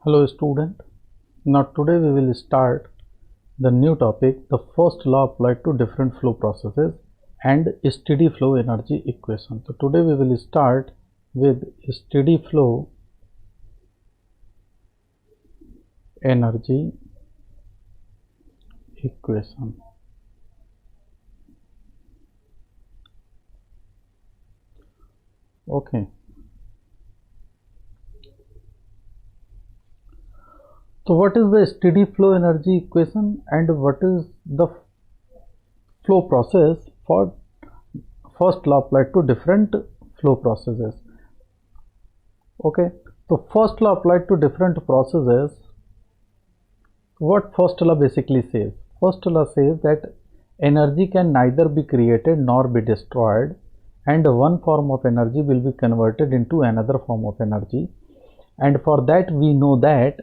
Hello student. Now today we will start the new topic, the first law applied to different flow processes and steady flow energy equation. So today we will start with steady flow energy equation. Okay. So what is the steady flow energy equation and what is the flow process for first law applied to different flow processes? Okay, so first law applied to different processes, what first law basically says? First law says that energy can neither be created nor be destroyed, and one form of energy will be converted into another form of energy, and for that we know that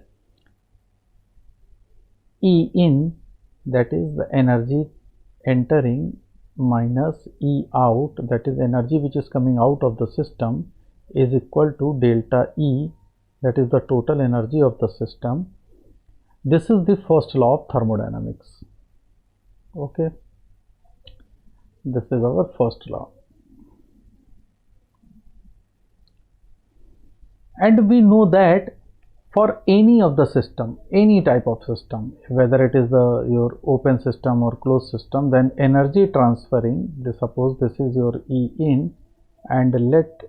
E in, that is the energy entering, minus E out, that is energy which is coming out of the system, is equal to delta E, that is the total energy of the system. This is the first law of thermodynamics. Okay, this is our first law. And we know that for any of the system, any type of system, whether it is your open system or closed system, then energy transferring, suppose this is your E in and let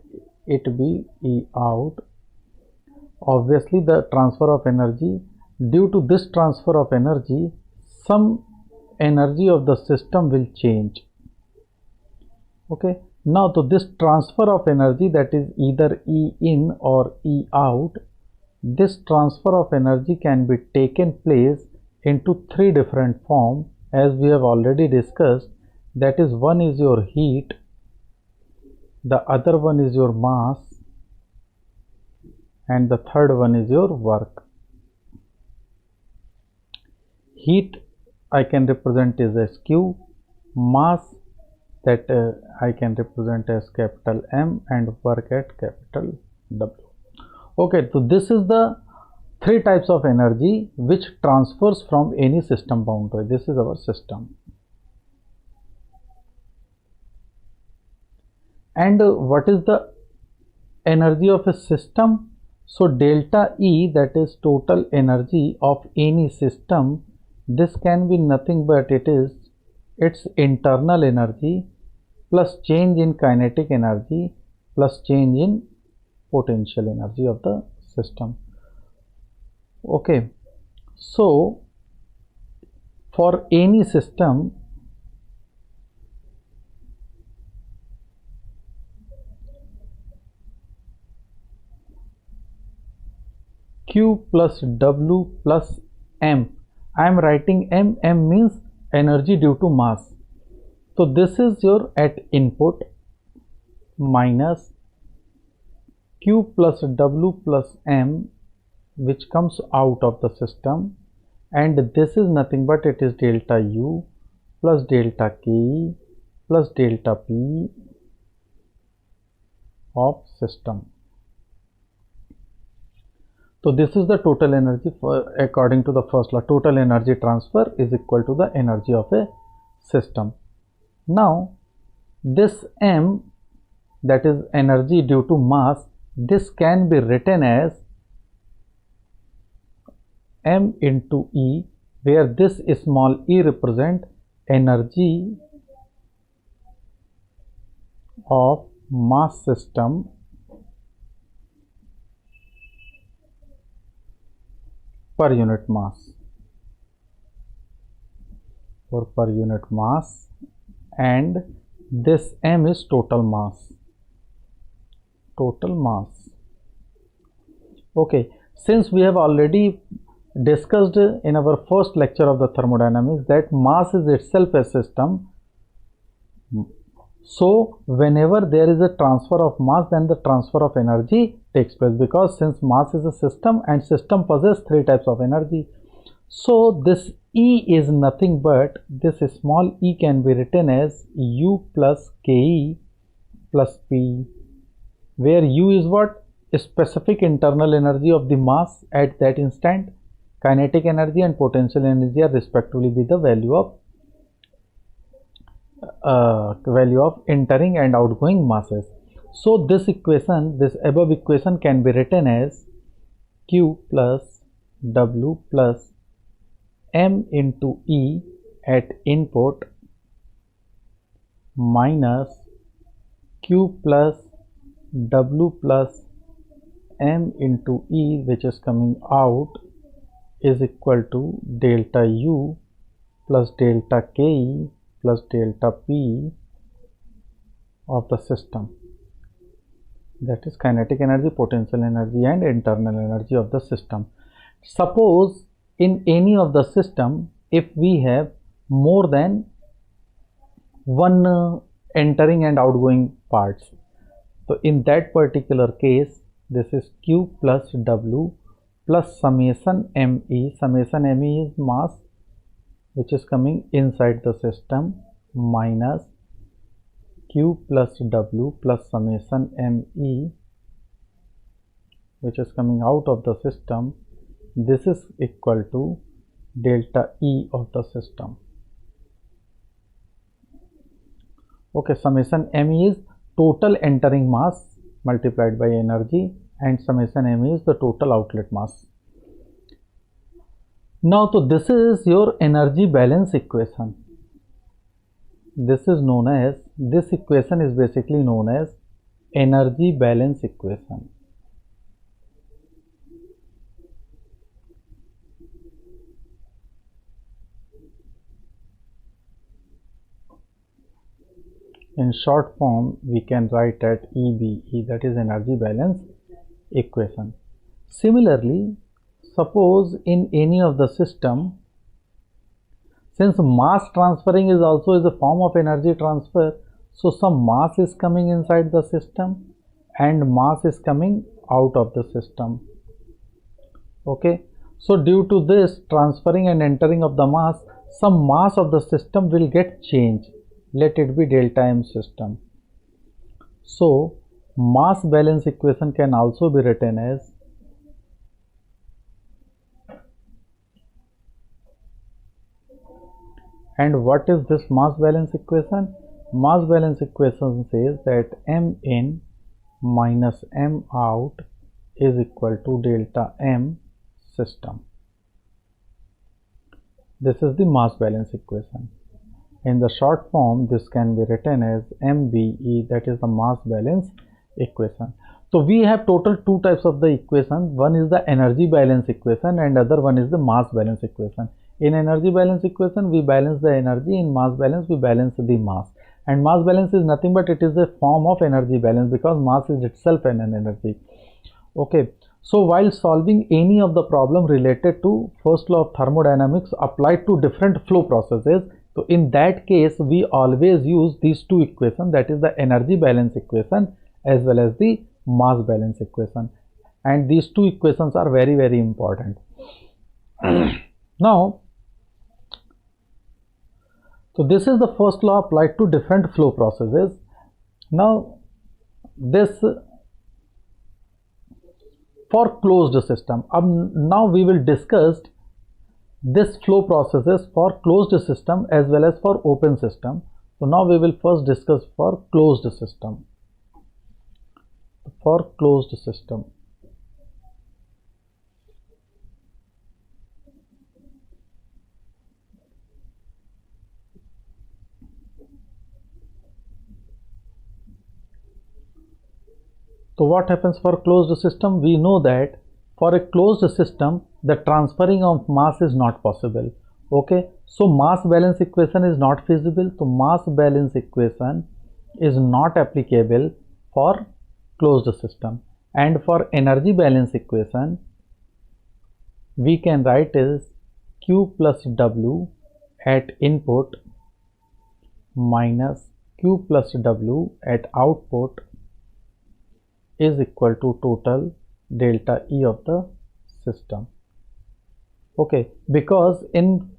it be E out. Obviously the transfer of energy, due to this transfer of energy, some energy of the system will change. Okay, now to this transfer of energy, that is either E in or E out, this transfer of energy can be taken place into three different forms, as we have already discussed. That is, one is your heat, the other one is your mass, and the third one is your work. Heat I can represent as Q, mass that I can represent as capital M, and work at capital W. Okay, so this is the three types of energy which transfers from any system boundary. This is our system. And what is the energy of a system? So delta E, that is total energy of any system, this can be nothing but it is its internal energy plus change in kinetic energy plus change in potential energy of the system. Okay, so for any system, Q plus W plus M, I am writing M. M means energy due to mass. So this is your at input minus Q plus W plus M, which comes out of the system, and this is nothing but it is delta U plus delta K plus delta P of system. So this is the total energy according to the first law. Total energy transfer is equal to the energy of a system. Now this M, that is energy due to mass, this can be written as M into E, where this small e represent energy of mass system per unit mass, or per unit mass, and this M is total mass. Total mass. Okay, since we have already discussed in our first lecture of the thermodynamics that mass is itself a system, so whenever there is a transfer of mass, then the transfer of energy takes place, because since mass is a system and system possesses three types of energy. So this E is nothing but, this small e can be written as U plus Ke plus P, where U is what? specific internal energy of the mass at that instant. Kinetic energy and potential energy are respectively be the value of entering and outgoing masses. So this equation, this above equation can be written as Q plus W plus M into E at input minus Q plus W plus M into E, which is coming out, is equal to delta U plus delta KE plus delta P of the system. That is kinetic energy, potential energy and internal energy of the system. Suppose in any of the system, if we have more than one entering and outgoing parts, so in that particular case, this is Q plus W plus summation ME. Summation ME is mass which is coming inside the system minus Q plus W plus summation ME which is coming out of the system. This is equal to delta E of the system. Okay, summation ME is total entering mass multiplied by energy, and summation ME is the total outlet mass. Now, so this is your energy balance equation. This is known as, this equation is basically known as energy balance equation. In short form, we can write at EBE, that is energy balance equation. Similarly, suppose in any of the system, since mass transferring is also a form of energy transfer, so some mass is coming inside the system and mass is coming out of the system. Okay, so due to this transferring and entering of the mass, some mass of the system will get changed. Let it be delta M system. So mass balance equation can also be written as and what is this mass balance equation? Mass balance equation says that M in minus M out is equal to delta M system. This is the mass balance equation. In the short form, this can be written as MBE, that is the mass balance equation. So we have total two types of the equation. One is the energy balance equation and other one is the mass balance equation. In energy balance equation, we balance the energy. In mass balance, we balance the mass. And mass balance is nothing but it is a form of energy balance because mass is itself an energy. Okay. So while solving any of the problem related to first law of thermodynamics applied to different flow processes, so in that case, we always use these two equations, that is the energy balance equation as well as the mass balance equation. And these two equations are very, very important. Now, so this is the first law applied to different flow processes. Now, this for closed system. Now we will discuss this flow processes for closed system as well as for open system. So now we will first discuss for closed system. For closed system. So what happens for closed system? We know that for a closed system, the transferring of mass is not possible. Okay, so mass balance equation is not feasible. So mass balance equation is not applicable for closed system. And for energy balance equation, we can write as Q plus W at input minus Q plus W at output is equal to total delta E of the system. Okay, because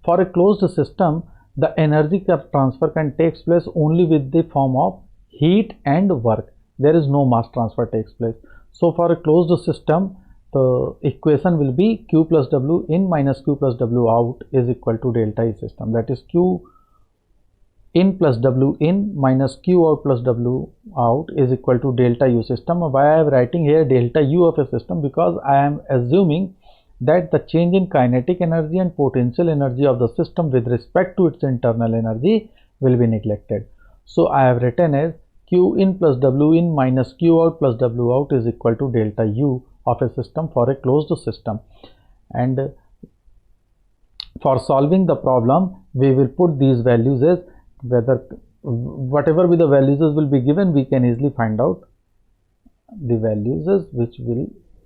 for a closed system, the energy transfer can take place only with the form of heat and work. There is no mass transfer takes place. So for a closed system, the equation will be Q plus W in minus Q plus W out is equal to delta E system. That is Q in plus W in minus Q out plus W out is equal to delta U system. Why I am writing here delta U of a system? Because I am assuming that the change in kinetic energy and potential energy of the system with respect to its internal energy will be neglected. So I have written as Q in plus W in minus Q out plus W out is equal to delta U of a system for a closed system. And for solving the problem, we will put these values as whatever be the values will be given, we can easily find out the values which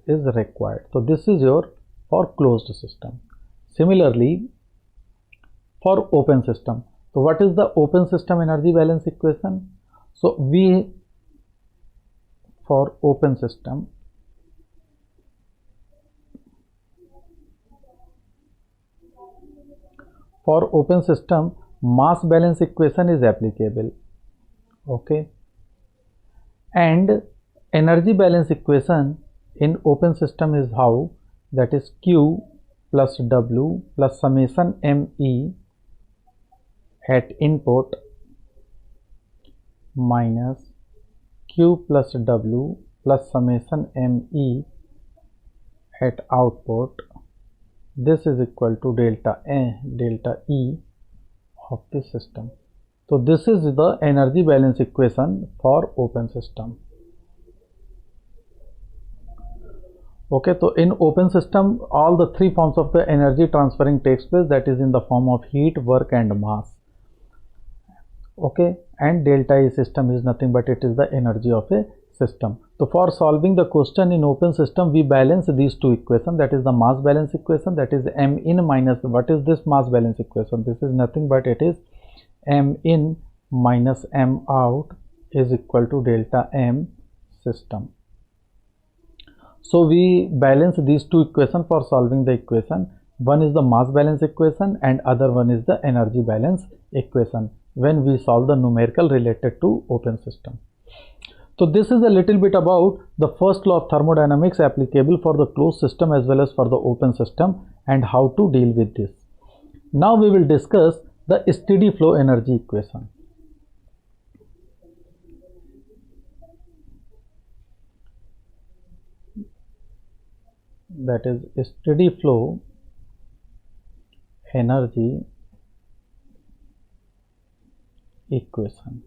is required. So this is your for closed system. Similarly, for open system. So what is the open system energy balance equation? So for open system, mass balance equation is applicable. Okay, and energy balance equation in open system is how? That is Q plus W plus summation ME at input minus Q plus W plus summation ME at output. This is equal to delta E of the system. So this is the energy balance equation for open system. Okay, so in open system, all the three forms of the energy transferring takes place, that is in the form of heat, work and mass. Okay, and delta E system is nothing but it is the energy of a system. So for solving the question in open system, we balance these two equations, that is the mass balance equation, that is M in minus, what is this mass balance equation? This is nothing but it is M in minus M out is equal to delta M system. So we balance these two equations for solving the equation. One is the mass balance equation and other one is the energy balance equation when we solve the numerical related to open system. So this is a little bit about the first law of thermodynamics applicable for the closed system as well as for the open system and how to deal with this. Now we will discuss the steady flow energy equation. That is steady flow energy equation.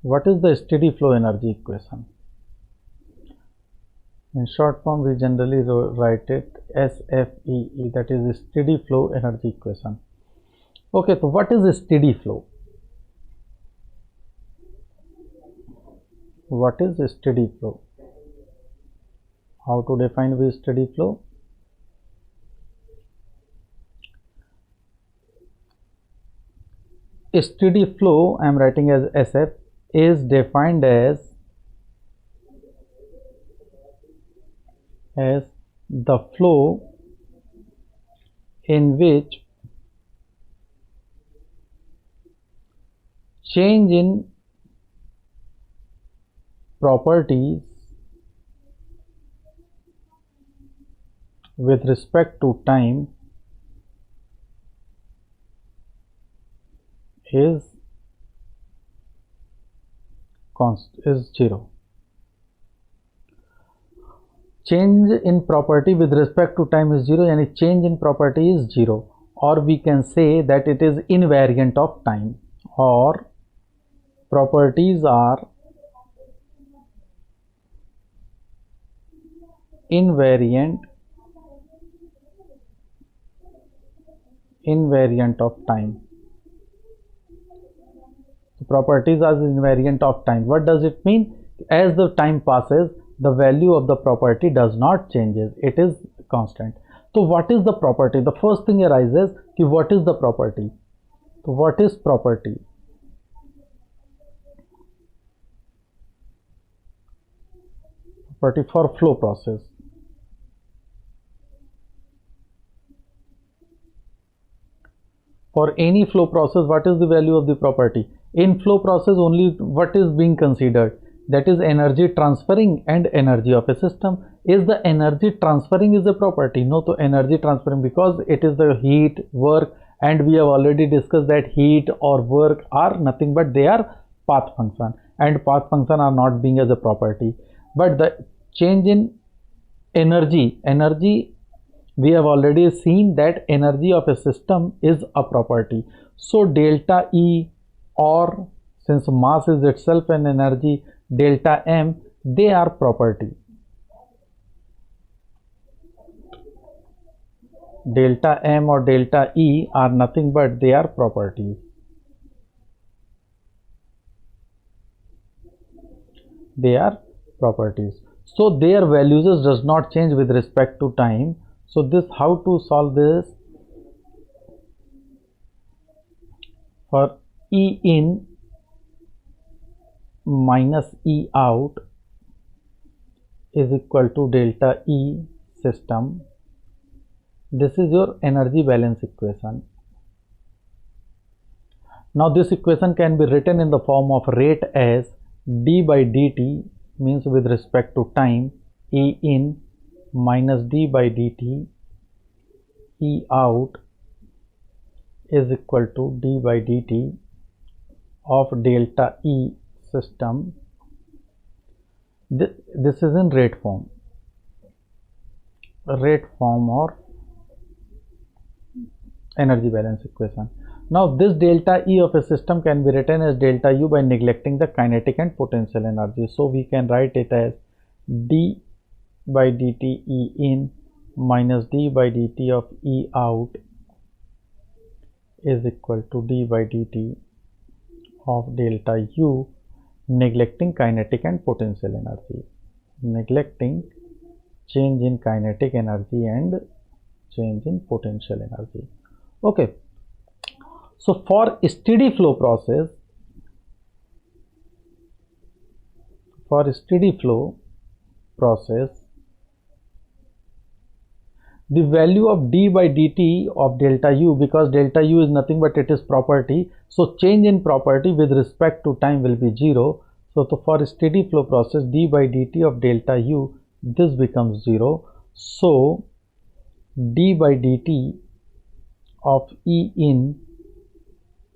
What is the steady flow energy equation? In short form, we generally write it SFEE, that is steady flow energy equation. Okay, so what is a steady flow? What is a steady flow? How to define the steady flow? A steady flow, I am writing as SF, is defined as the flow in which change in properties with respect to time is zero. Change in property with respect to time is zero, and change in property is zero, or we can say that it is invariant of time, or properties are invariant of time. So properties are invariant of time. What does it mean? As the time passes, the value of the property does not changes, it is constant. So what is the property? The first thing arises, what is the property? So what is property? Property for flow process. For any flow process, what is the value of the property? In flow process, only what is being considered? that is energy transferring and energy of a system. Is the energy transferring is a property? No, to energy transferring, because it is the heat, work, and we have already discussed that heat or work are nothing but they are path function, and path function are not being as a property. But the change in energy, we have already seen that energy of a system is a property. So delta E, or since mass is itself an energy, delta M, they are property. Delta M or delta E are nothing but they are properties. They are properties. So their values does not change with respect to time. So this, how to solve this? For E in minus E out is equal to delta E system. This is your energy balance equation. Now this equation can be written in the form of rate as d by dt, means with respect to time, E in minus d by dt E out is equal to d by dt of delta E system. This is in rate form or energy balance equation. Now this delta E of a system can be written as delta U by neglecting the kinetic and potential energy. So we can write it as d by dt E in minus d by dt of E out is equal to d by dt of delta U, neglecting kinetic and potential energy, neglecting change in kinetic energy and change in potential energy. Okay, so for steady flow process, the value of d by dt of delta U, because delta U is nothing but it is property, so change in property with respect to time will be 0. So for steady flow process, d by dt of delta U, this becomes 0. So d by dt of E in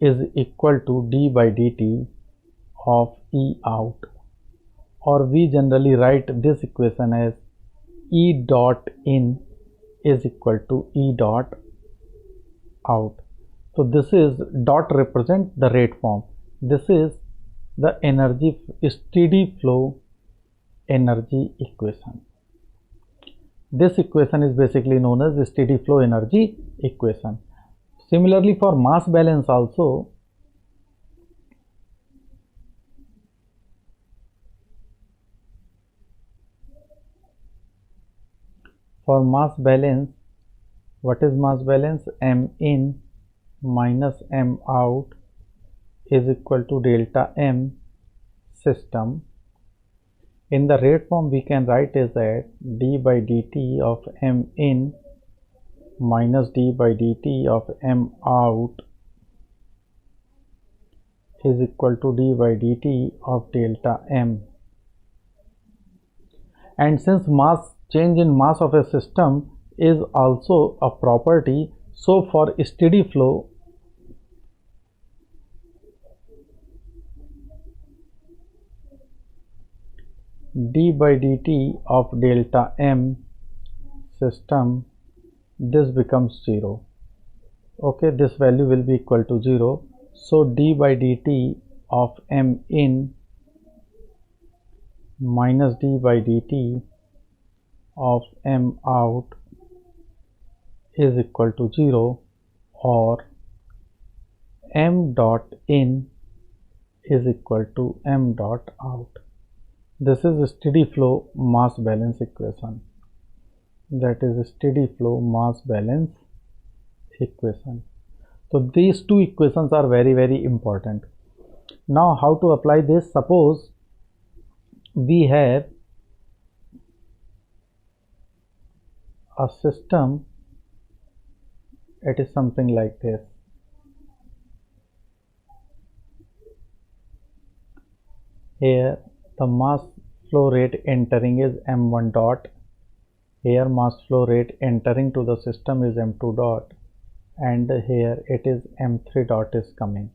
is equal to d by dt of E out, or we generally write this equation as E dot in is equal to E dot out. So this is dot represent the rate form. This is the energy steady flow energy equation. This equation is basically known as the steady flow energy equation. Similarly, for mass balance also, for mass balance, what is mass balance? M in minus M out is equal to delta M system. In the rate form, we can write as that d by dt of M in minus d by dt of M out is equal to d by dt of delta M. And since change in mass of a system is also a property, so for steady flow, d by dt of delta M system, this becomes 0. Okay, this value will be equal to 0. So d by dt of M in minus d by dt of M out is equal to 0, or M dot in is equal to M dot out. This is a steady flow mass balance equation. That is a steady flow mass balance equation. So these two equations are very, very important. Now how to apply this? Suppose we have a system, it is something like this. Here the mass flow rate entering is m1 dot. Here mass flow rate entering to the system is m2 dot, and here it is m3 dot is coming.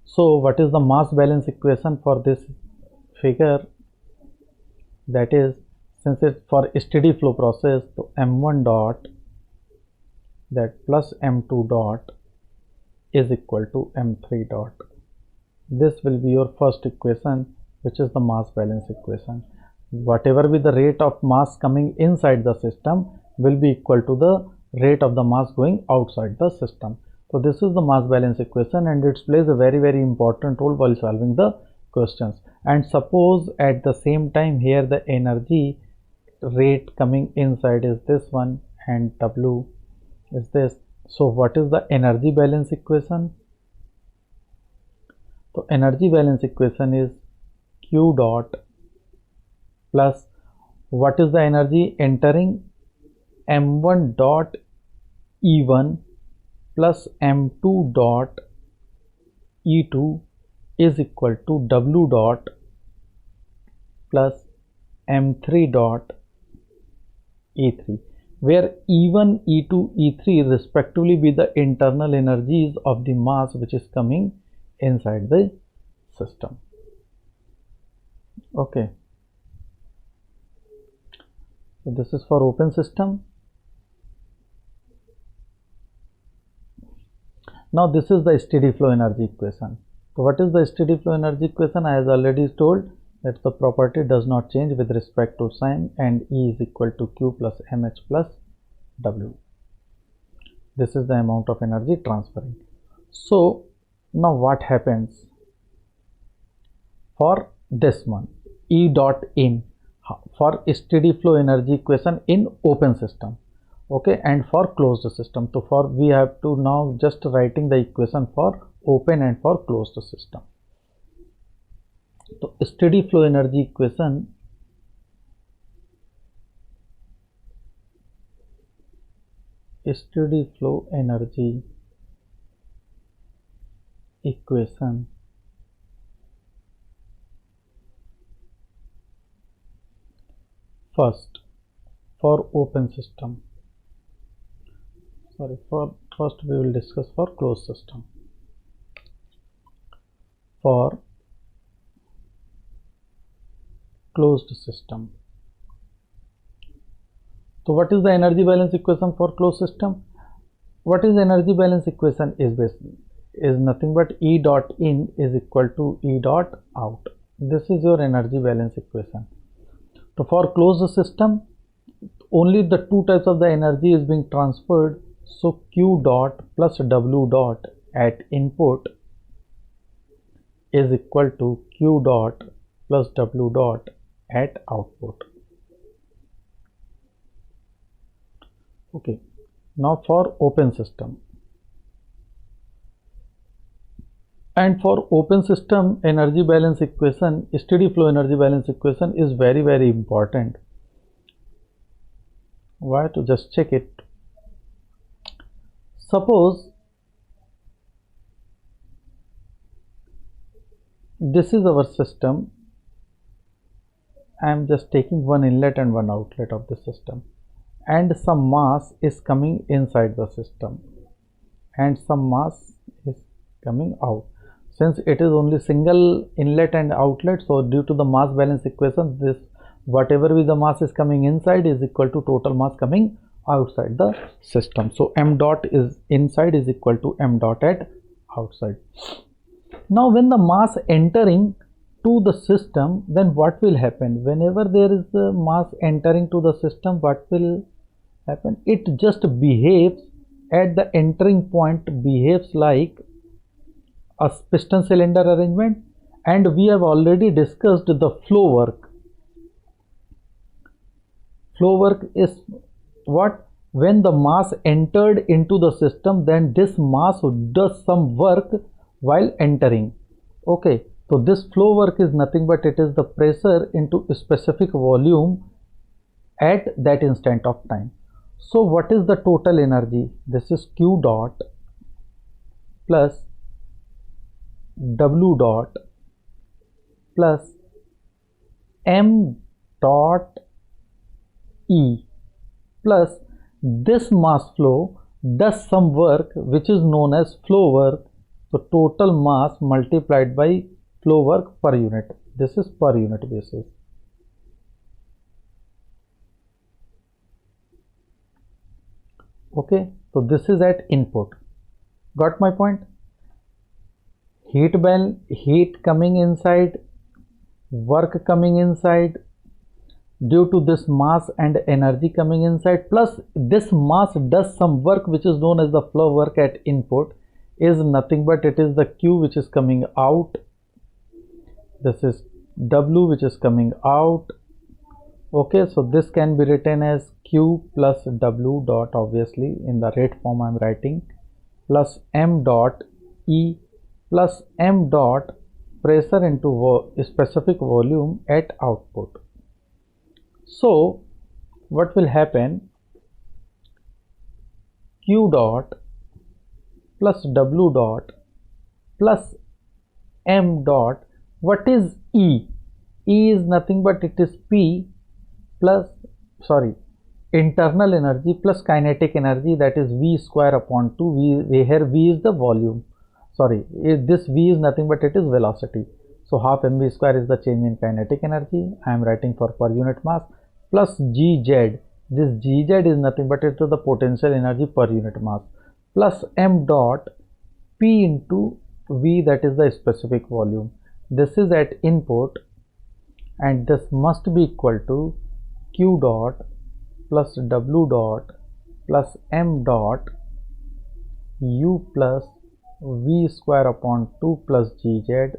So what is the mass balance equation for this figure? That is, since it's for steady flow process, so m1 dot that plus m2 dot is equal to m3 dot. This will be your first equation, which is the mass balance equation. Whatever be the rate of mass coming inside the system will be equal to the rate of the mass going outside the system. So this is the mass balance equation, and it plays a very important role while solving the questions. And suppose at the same time here the energy rate coming inside is this one and W is this. So what is the energy balance equation? So energy balance equation is Q dot plus what is the energy entering? M1 dot E1 plus M2 dot E2 is equal to W dot plus M3 dot E3, where E1, E2, E3 respectively be the internal energies of the mass which is coming inside the system. Okay. So this is for open system. Now this is the steady flow energy equation. So what is the steady flow energy equation? I have already told that the property does not change with respect to sign, and E is equal to Q plus mH plus W. This is the amount of energy transferring. So now what happens for this one? E dot in for steady flow energy equation in open system, okay, and for closed system. So for we have to now just writing the equation for open and for closed system. So steady flow energy equation first for open system. First we will discuss for closed system. For closed system. So what is the energy balance equation for closed system? What is energy balance equation is nothing but E dot in is equal to E dot out. This is your energy balance equation. So for closed system, only the two types of the energy is being transferred. So Q dot plus W dot at input is equal to Q dot plus W dot at output. Okay, now for open system. And for open system energy balance equation, steady flow energy balance equation is very important. Why? To just check it. Suppose this is our system. I am just taking one inlet and one outlet of the system, and some mass is coming inside the system and some mass is coming out. Since it is only single inlet and outlet, so due to the mass balance equation, this whatever be the mass is coming inside is equal to total mass coming outside the system. So m dot is inside is equal to m dot at outside. Now when the mass entering to the system, then what will happen? Whenever there is a mass entering to the system, what will happen? It just behaves at the entering point, behaves like a piston cylinder arrangement, and we have already discussed the flow work. Flow work is what? When the mass entered into the system, then this mass does some work while entering. Okay, so this flow work is nothing but it is the pressure into a specific volume at that instant of time. So what is the total energy? This is Q dot plus W dot plus m dot E plus this mass flow does some work which is known as flow work. So total mass multiplied by flow work per unit. This is per unit basis. Okay, so this is at input. Got my point? Heat coming inside, work coming inside due to this mass and energy coming inside, plus this mass does some work which is known as the flow work at input, is nothing but it is the Q which is coming out. This is W which is coming out. Okay, so this can be written as Q plus W dot, obviously in the rate form I am writing, plus M dot E plus M dot pressure into specific volume at output. So what will happen? Q dot plus W dot plus M dot. What is E? E is nothing but it is P plus, internal energy plus kinetic energy, that is V square upon 2. Here V is the volume. This V is nothing but it is velocity. So half mv square is the change in kinetic energy. I am writing for per unit mass, plus Gz. This Gz is nothing but it is the potential energy per unit mass, plus m dot P into V, that is the specific volume. This is at input, and this must be equal to Q dot plus W dot plus M dot U plus V square upon 2 plus Gz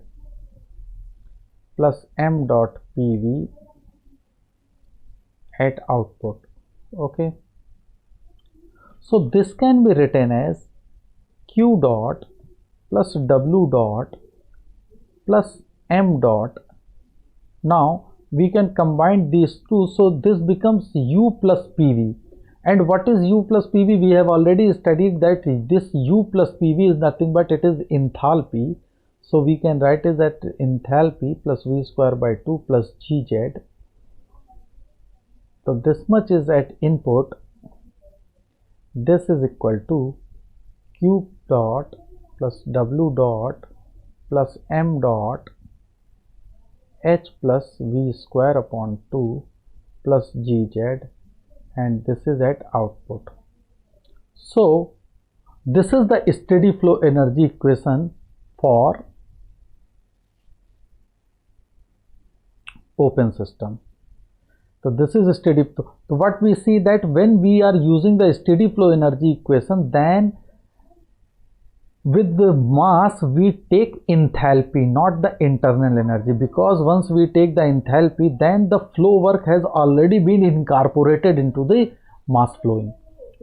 plus M dot PV at output. Okay, so this can be written as Q dot plus W dot plus M dot. Now we can combine these two, so this becomes U plus PV. And what is U plus PV? We have already studied that this U plus PV is nothing but it is enthalpy. So we can write it as enthalpy plus V square by 2 plus Gz. So this much is at input. This is equal to Q dot plus W dot plus M dot H plus V square upon 2 plus Gz, and this is at output. So this is the steady flow energy equation for open system. So this is a steady flow. So what we see that when we are using the steady flow energy equation, then with the mass we take enthalpy, not the internal energy, because once we take the enthalpy, then the flow work has already been incorporated into the mass flowing.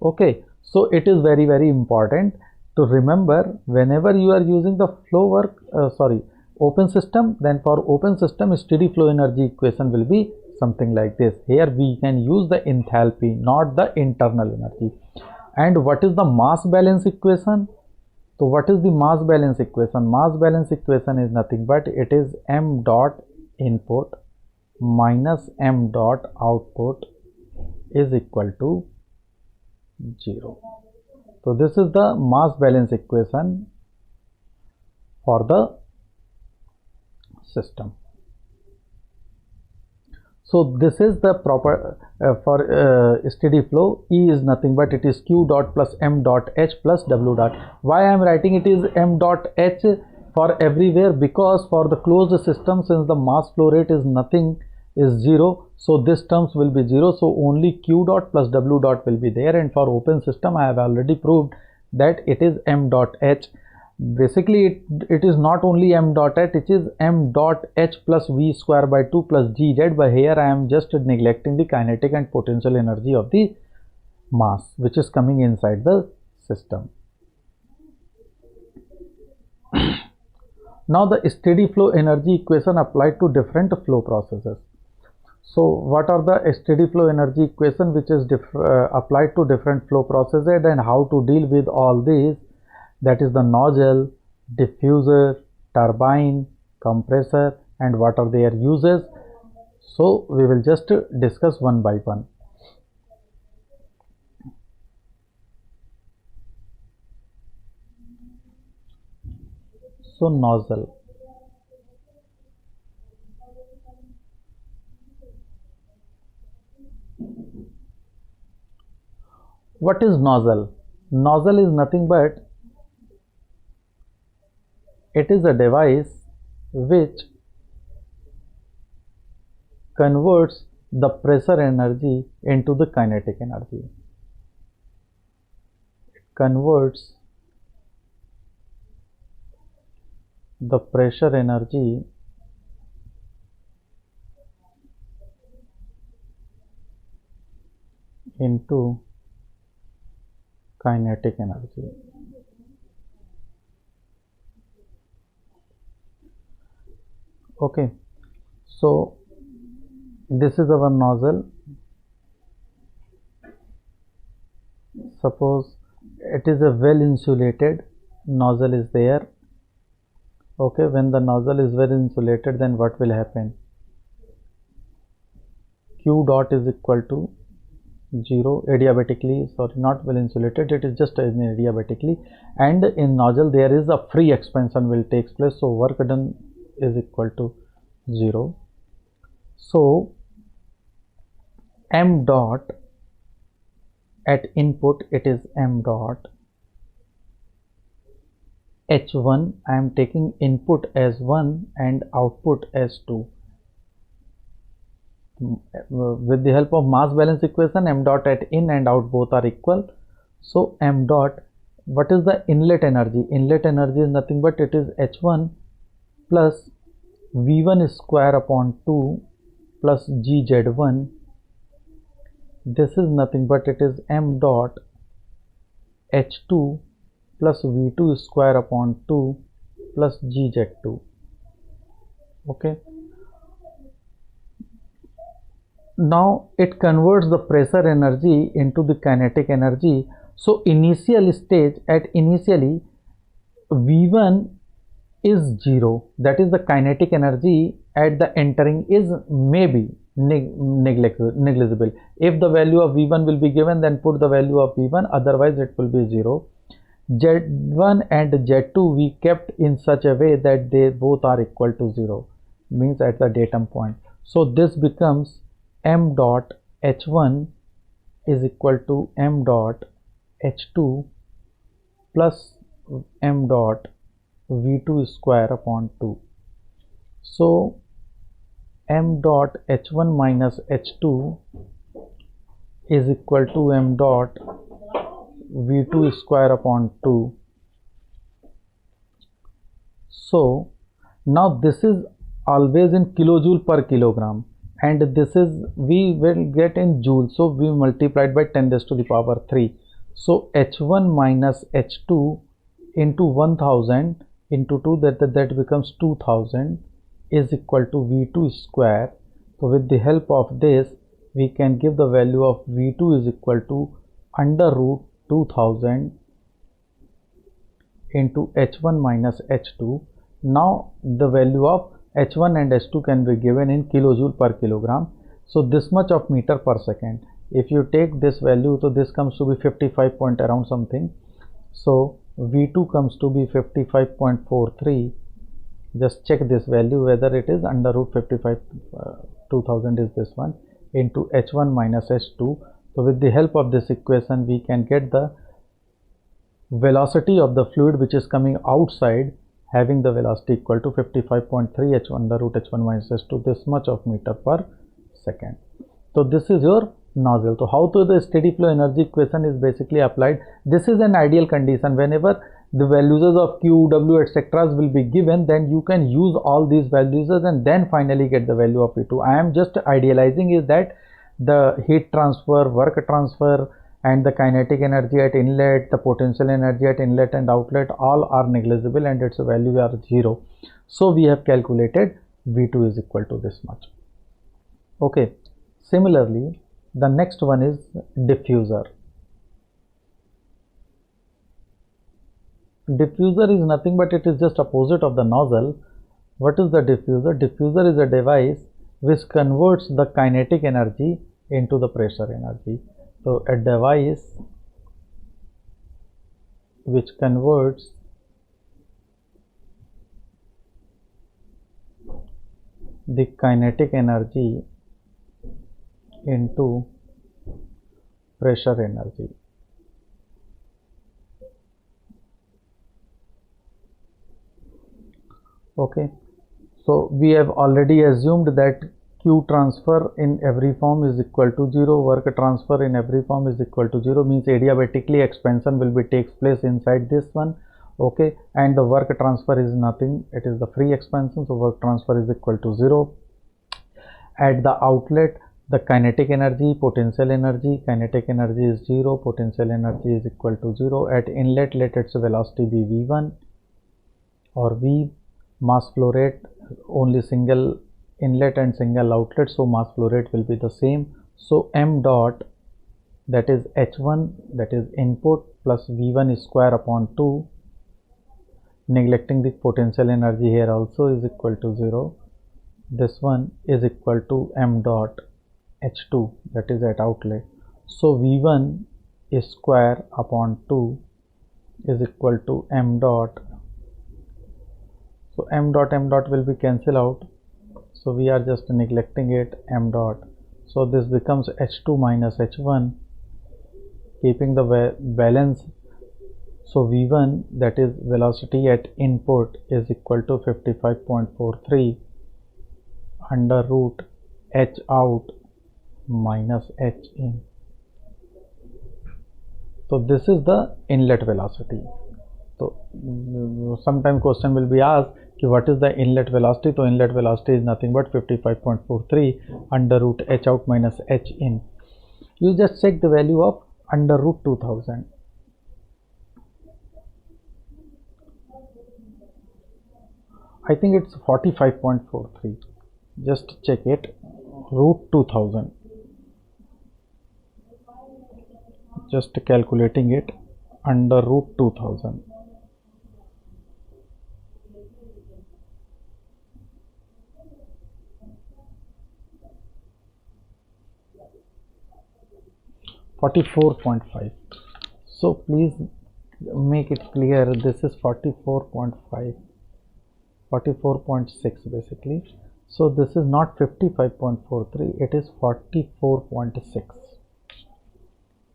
Okay, so it is very, very important to remember whenever you are using the flow work, open system, then for open system steady flow energy equation will be something like this. Here we can use the enthalpy, not the internal energy. And what is the mass balance equation? So what is the mass balance equation? Mass balance equation is nothing but it is m dot input minus m dot output is equal to 0. So this is the mass balance equation for the system. So this is the proper for steady flow. E is nothing but it is Q dot plus M dot H plus W dot. Why I am writing it is M dot H for everywhere? Because for the closed system, since the mass flow rate is nothing, is 0, so this terms will be 0, so only Q dot plus W dot will be there. And for open system I have already proved that it is M dot H. Basically it is not only M dot H, it is M dot H plus V square by 2 plus Gz, but here I am just neglecting the kinetic and potential energy of the mass which is coming inside the system. Now the steady flow energy equation applied to different flow processes. So what are the steady flow energy equation which is applied to different flow processes, and how to deal with all these? That is the nozzle, diffuser, turbine, compressor, and what are their uses. So we will just discuss one by one. So nozzle. What is nozzle? Nozzle is nothing but it is a device which converts the pressure energy into the kinetic energy. It converts the pressure energy into kinetic energy. Okay, so this is our nozzle. Suppose it is a well insulated nozzle is there. Okay, when the nozzle is well insulated, then what will happen? Q dot is equal to 0 adiabatically, sorry, not well insulated, it is just adiabatically, and in nozzle there is a free expansion will take place, so work done is equal to 0. So m dot at input, it is m dot h1. I am taking input as 1 and output as 2. With the help of mass balance equation, m dot at in and out both are equal. So m dot, what is the inlet energy? Inlet energy is nothing but it is h1 plus v1 square upon 2 plus gz1. This is nothing but it is m dot h2 plus v2 square upon 2 plus gz2. Okay. Now it converts the pressure energy into the kinetic energy. So initial stage, at initially v1 is 0, that is the kinetic energy at the entering is maybe negligible. If the value of v1 will be given, then put the value of v1, otherwise it will be 0. z1 and z2 we kept in such a way that they both are equal to 0, means at the datum point. So this becomes m dot h1 is equal to m dot h2 plus m dot v2 square upon 2. So m dot h1 minus h2 is equal to m dot v2 square upon 2. So now this is always in kilojoule per kilogram, and this is we will get in joule, so we multiplied by 10 raised to the power 3. So h1 minus h2 into 1000 into 2, that becomes 2000 is equal to v2 square. So with the help of this we can give the value of v2 is equal to under root 2000 into h1 minus h2. Now the value of h1 and h2 can be given in kilojoule per kilogram. So this much of meter per second. If you take this value, so this comes to be 55 point around something. So v2 comes to be 55.43. Just check this value whether it is under root 55 2000 is this one into h1 minus h2. So with the help of this equation we can get the velocity of the fluid which is coming outside, having the velocity equal to 55.3 h1 under root h1 minus h2, this much of meter per second. So this is your nozzle. So how to the steady flow energy equation is basically applied. This is an ideal condition. Whenever the values of Q, W, etc. will be given, then you can use all these values and then finally get the value of V2. I am just idealizing is that the heat transfer, work transfer, and the kinetic energy at inlet, the potential energy at inlet and outlet, all are negligible and its value are 0. So we have calculated V2 is equal to this much. Okay. Similarly, the next one is diffuser. Diffuser is nothing but it is just opposite of the nozzle. What is the diffuser? Diffuser is a device which converts the kinetic energy into the pressure energy. So a device which converts the kinetic energy into pressure energy. Okay, so we have already assumed that Q transfer in every form is equal to 0, work transfer in every form is equal to 0, means adiabatically expansion will be takes place inside this one. Okay, and the work transfer is nothing, it is the free expansion, so work transfer is equal to 0. At the outlet, the kinetic energy, potential energy, kinetic energy is 0, potential energy is equal to 0. At inlet, let its velocity be v1 or v. Mass flow rate, only single inlet and single outlet, so mass flow rate will be the same. So m dot, that is h1, that is input, plus v1 square upon 2, neglecting the potential energy here also, is equal to 0. This one is equal to m dot h2, that is at outlet. So v1 is square upon 2 is equal to m dot. So m dot will be cancelled out, so we are just neglecting it, m dot. So this becomes h2 minus h1, keeping the balance. So v1, that is velocity at input, is equal to 55.43 under root h out minus h in. So this is the inlet velocity. So sometime question will be asked, what is the inlet velocity? So inlet velocity is nothing but 55.43 under root h out minus h in. You just check the value of under root 2000. I think it's 45.43. Just check it. Root 2000. Just calculating it under root 2000. $44.5. So please make it clear, this is 44.5, 44.6 basically. So this is not 55.43, it is 44.6.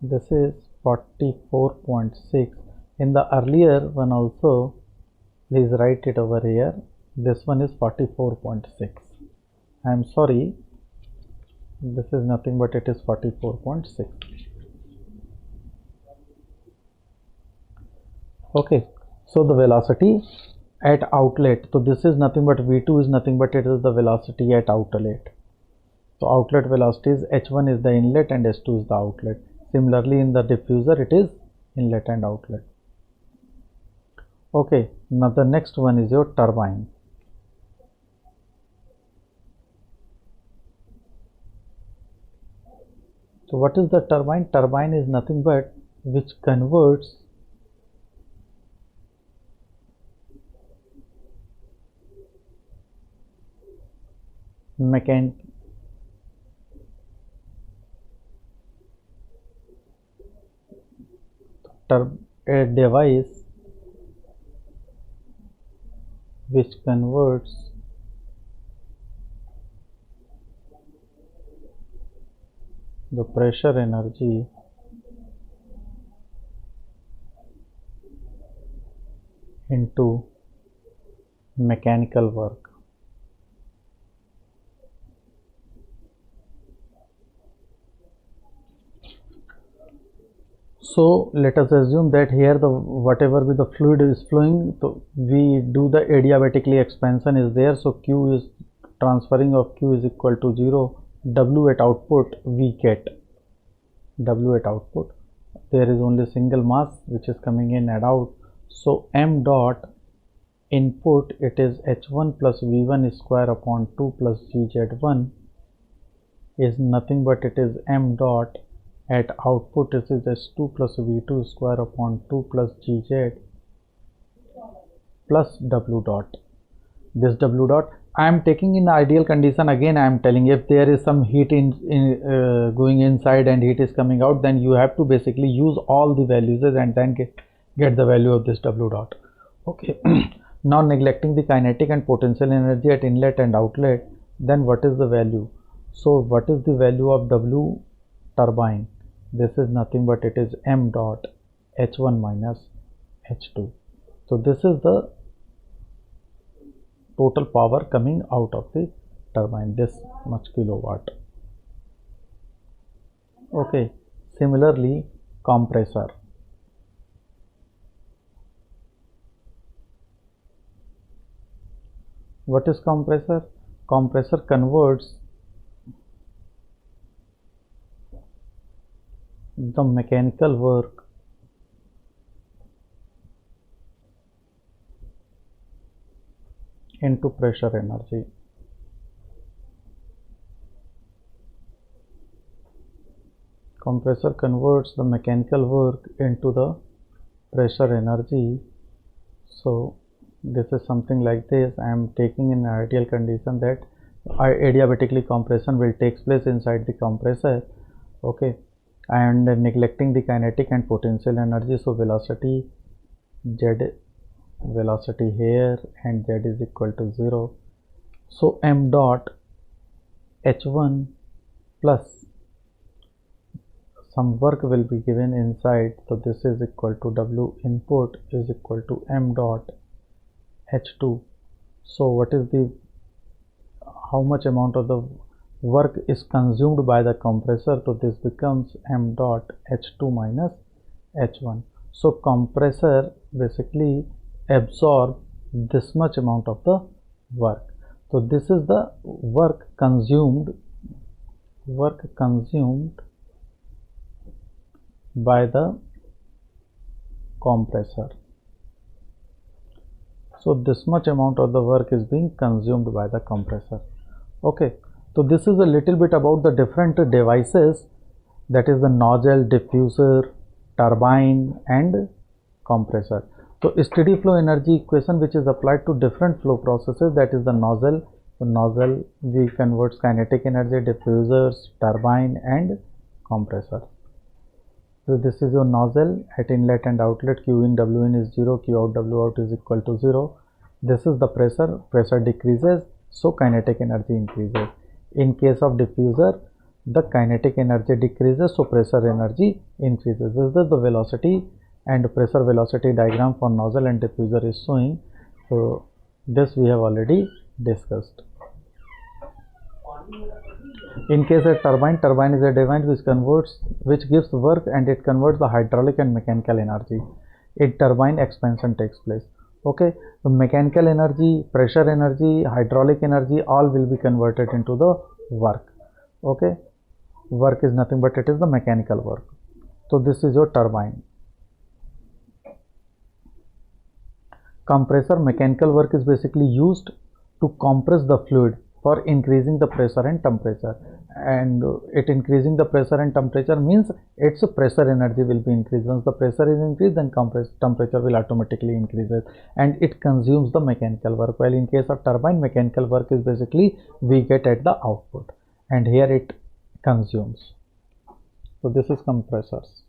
This is 44.6. In the earlier one also, please write it over here. This one is 44.6. I am sorry, this is nothing but it is 44.6. Okay, so the velocity at outlet, so this is nothing but v2 is nothing but it is the velocity at outlet. So outlet velocity is h1 is the inlet and h2 is the outlet. Similarly in the diffuser it is inlet and outlet. Okay, now the next one is your turbine. So what is the turbine? Turbine is nothing but which converts a device which converts the pressure energy into mechanical work. So let us assume that here the whatever with the fluid is flowing, so we do the adiabatically expansion is there, so Q is transferring of Q is equal to 0. W at output we get W at output. There is only single mass which is coming in and out. So m dot input, it is h1 plus v1 square upon 2 plus gz1 is nothing but it is m dot at output, this is h2 plus v2 square upon 2 plus gz plus w dot. This w dot I am taking in ideal condition. Again, I am telling, if there is some heat going inside and heat is coming out, then you have to basically use all the values and then get the value of this W dot. Okay. Now neglecting the kinetic and potential energy at inlet and outlet, then what is the value? So what is the value of W turbine? This is nothing but it is m dot H1 minus H2. So this is the total power coming out of the turbine, this much kilowatt. Okay, similarly compressor. What is compressor? Compressor converts the mechanical work into pressure energy. Compressor converts the mechanical work into the pressure energy. So this is something like this. I am taking in ideal condition that adiabatically compression will take place inside the compressor. Okay, and neglecting the kinetic and potential energy. So velocity Z, velocity here, and Z is equal to 0. So m dot H1 plus some work will be given inside. So this is equal to W input is equal to m dot H2. So what is the, how much amount of the work is consumed by the compressor? So this becomes m dot H2 minus H1. So compressor basically absorb this much amount of the work. So this is the work consumed by the compressor. So this much amount of the work is being consumed by the compressor. Okay, so this is a little bit about the different devices, that is the nozzle, diffuser, turbine and compressor. So steady flow energy equation which is applied to different flow processes, that is the nozzle. So nozzle we converts kinetic energy, diffusers, turbine and compressor. So this is your nozzle at inlet and outlet. Q in W in is 0, Q out W out is equal to 0. This is the pressure. Pressure decreases, so kinetic energy increases. In case of diffuser, the kinetic energy decreases, so pressure energy increases. This is the velocity and pressure velocity diagram for nozzle and diffuser is showing. So this we have already discussed. In case of turbine, turbine is a device which gives work and it converts the hydraulic and mechanical energy. In turbine, expansion takes place. Okay, the mechanical energy, pressure energy, hydraulic energy, all will be converted into the work. Okay, work is nothing but it is the mechanical work. So this is your turbine. Compressor, mechanical work is basically used to compress the fluid for increasing the pressure and temperature, and it increasing the pressure and temperature means its pressure energy will be increased. Once the pressure is increased, then temperature will automatically increases and it consumes the mechanical work. While in case of turbine, mechanical work is basically we get at the output and here it consumes. So this is compressors.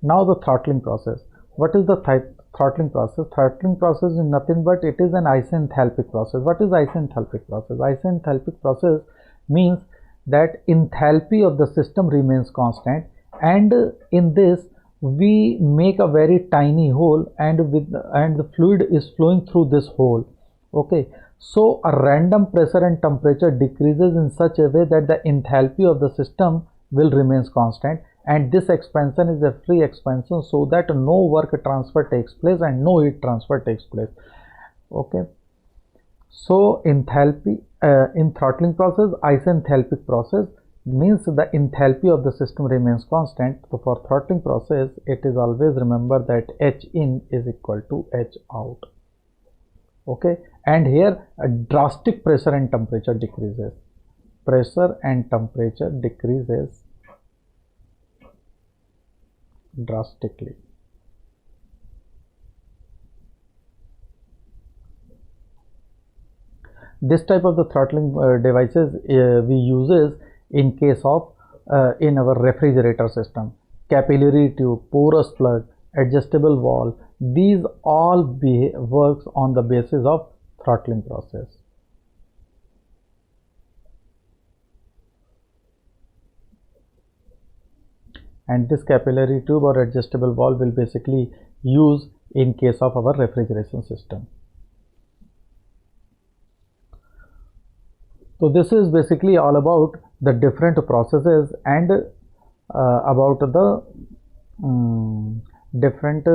Now the throttling process. What is the throttling process? Throttling process is nothing but it is an isenthalpic process. What is isenthalpic process? Isenthalpic process means that enthalpy of the system remains constant, and in this we make a very tiny hole and the fluid is flowing through this hole. Okay, so a random pressure and temperature decreases in such a way that the enthalpy of the system will remains constant, and this expansion is a free expansion, so that no work transfer takes place and no heat transfer takes place. Okay, so enthalpy in throttling process, isenthalpic process means the enthalpy of the system remains constant. So for throttling process, it is always remember that H in is equal to H out. Okay, and here a drastic pressure and temperature decreases. Pressure and temperature decreases drastically. This type of the throttling devices we uses in case of in our refrigerator system, capillary tube, porous plug, adjustable valve. These all works on the basis of throttling process. And this capillary tube or adjustable valve will basically use in case of our refrigeration system. So this is basically all about the different processes and about the different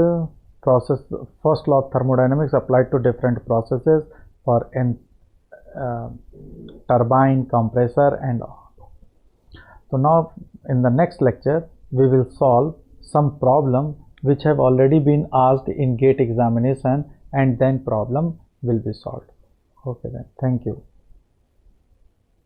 process, first law of thermodynamics applied to different processes for an turbine, compressor and all. So now in the next lecture we will solve some problem which have already been asked in GATE examination, and then problem will be solved. Okay then, thank you.